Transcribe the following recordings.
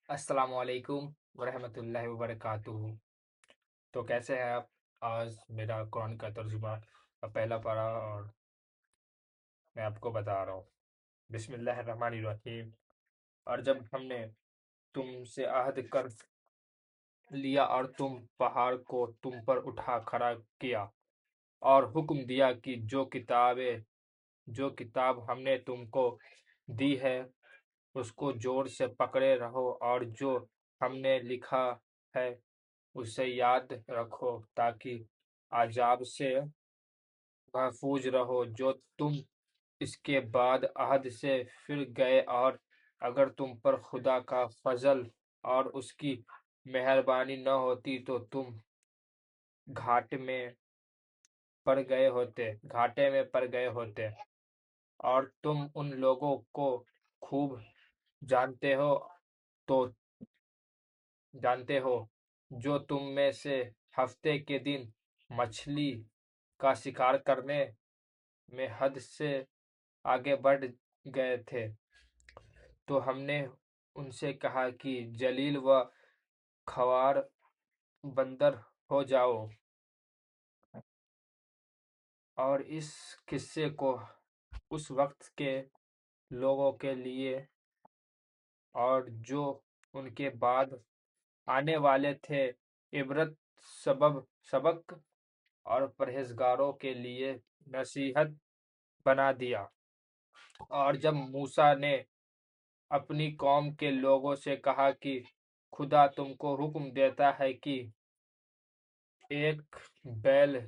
السلام علیکم ورحمۃ اللہ وبرکاتہ۔ تو کیسے ہیں آپ؟ آج میرا قرآن کا ترجمہ کا پہلا پارہ اور میں آپ کو بتا رہا ہوں۔ بسم اللہ الرحمن الرحیم۔ اور جب ہم نے تم سے عہد کر لیا اور تم پہاڑ کو تم پر اٹھا کھڑا کیا اور حکم دیا کہ جو کتاب ہم نے تم کو دی ہے اس کو زور سے پکڑے رہو، اور جو ہم نے لکھا ہے اسے یاد رکھو تاکہ عذاب سے محفوظ رہو جو تم اس کے بعد عہد سے پھر گئے، اور اگر تم پر خدا کا فضل اور اس کی مہربانی نہ ہوتی تو تم گھاٹے میں پڑ گئے ہوتے۔ اور تم ان لوگوں کو خوب جانتے ہو تو جانتے ہو جو تم میں سے ہفتے کے دن مچھلی کا شکار کرنے میں حد سے آگے بڑھ گئے تھے، تو ہم نے ان سے کہا کہ ذلیل و خوار بندر ہو جاؤ، اور اس قصے کو اس وقت کے لوگوں کے لیے اور جو ان کے بعد آنے والے تھے عبرت سبق اور پرہیزگاروں کے لیے نصیحت بنا دیا۔ اور جب موسیٰ نے اپنی قوم کے لوگوں سے کہا کہ خدا تم کو حکم دیتا ہے کہ ایک بیل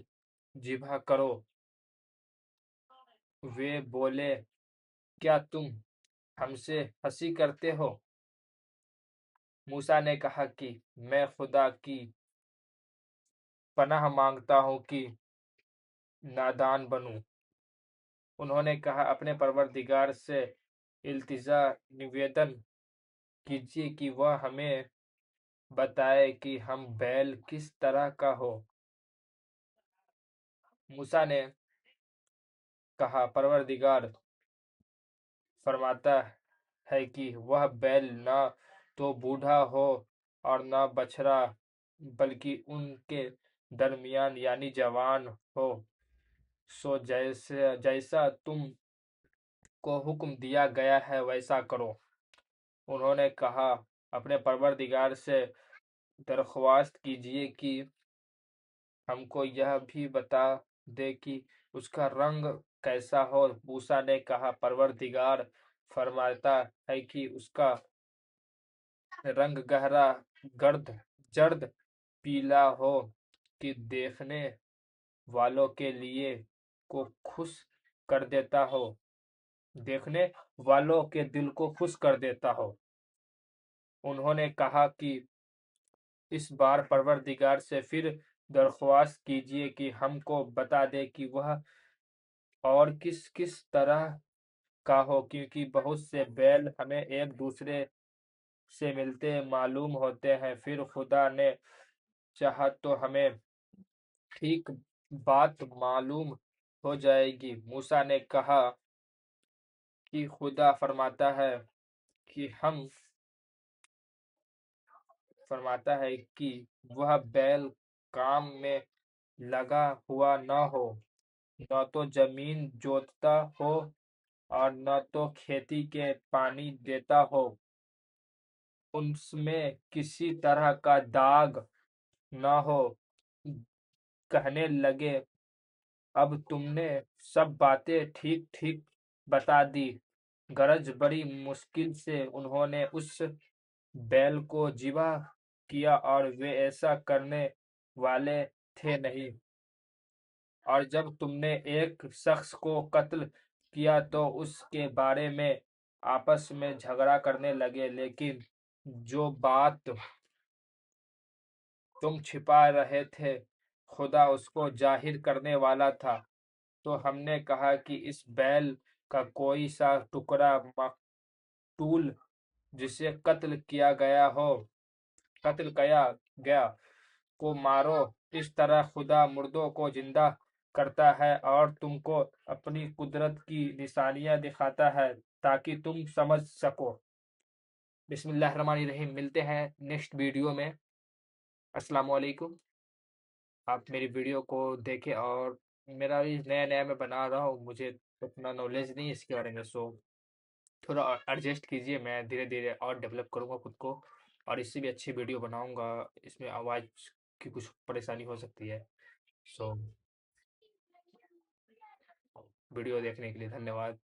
ذبح کرو، وہ بولے کیا تم ہم سے ہنسی کرتے ہو؟ موسیٰ نے کہا کہ میں خدا کی پناہ مانگتا ہوں کہ نادان بنوں۔ انہوں نے کہا اپنے پروردگار سے التجا نویدن کیجیے کہ وہ ہمیں بتائے کہ ہم بیل کس طرح کا ہو۔ موسیٰ نے کہا پروردگار فرماتا ہے کہ وہ بیل نہ تو بوڑھا ہو اور نہ بچھڑا، بلکہ ان کے درمیان یعنی جوان ہو، سو جیسا تم کو حکم دیا گیا ہے ویسا کرو۔ انہوں نے کہا اپنے پروردگار سے درخواست کیجیے کہ ہم کو یہ بھی بتا دے کہ اس کا رنگ کیسا ہو۔ موسیٰ نے کہا پروردگار فرماتا ہے کہ اس کا رنگ گہرا زرد پیلا ہو کہ دیکھنے والوں کے لیے کو خوش کر دیتا ہو، دیکھنے والوں کے دل کو خوش کر دیتا ہو۔ انہوں نے کہا کہ اس بار پروردگار سے پھر درخواست کیجیے کہ ہم کو بتا دے کہ وہ اور کس طرح کا ہو، کیونکہ بہت سے بیل ہمیں ایک دوسرے سے ملتے معلوم ہوتے ہیں۔ پھر خدا نے چاہا تو ہمیں ٹھیک بات معلوم ہو جائے گی۔ موسیٰ نے کہا کہ خدا فرماتا ہے کہ وہ بیل کام میں لگا ہوا نہ ہو، نہ تو زمین جوتتا ہو اور نہ تو کھیتی کے پانی دیتا ہو، اس میں کسی طرح کا داغ نہ ہو۔ کہنے لگے اب تم نے سب باتیں ٹھیک ٹھیک بتا دی۔ غرض بڑی مشکل سے انہوں نے اس بیل کو ذبح کیا، اور وہ ایسا کرنے والے تھے نہیں۔ اور جب تم نے ایک شخص کو قتل کیا تو اس کے بارے میں آپس میں جھگڑا کرنے لگے، لیکن جو بات تم چھپا رہے تھے خدا اس کو ظاہر کرنے والا تھا۔ تو ہم نے کہا کہ اس بیل کا کوئی سا ٹکڑا مقتول جسے قتل کیا گیا کو مارو، اس طرح خدا مردوں کو زندہ کرتا ہے اور تم کو اپنی قدرت کی نشانیاں دکھاتا ہے تاکہ تم سمجھ سکو۔ بسم اللہ الرحمن الرحیم، ملتے ہیں نیکسٹ ویڈیو میں۔ السلام علیکم۔ آپ میری ویڈیو کو دیکھیں، اور میرا بھی نیا نیا میں بنا رہا ہوں، مجھے اتنا نالج نہیں ہے اس کے بارے میں، سو تھوڑا ایڈجسٹ کیجیے، میں دھیرے دھیرے اور ڈیولپ کروں گا خود کو، اور اس سے بھی اچھی ویڈیو بناؤں گا۔ اس میں آواز کی کچھ پریشانی ہو سکتی ہے، سو ویڈیو دیکھنے کے لیے دھنیہ واد۔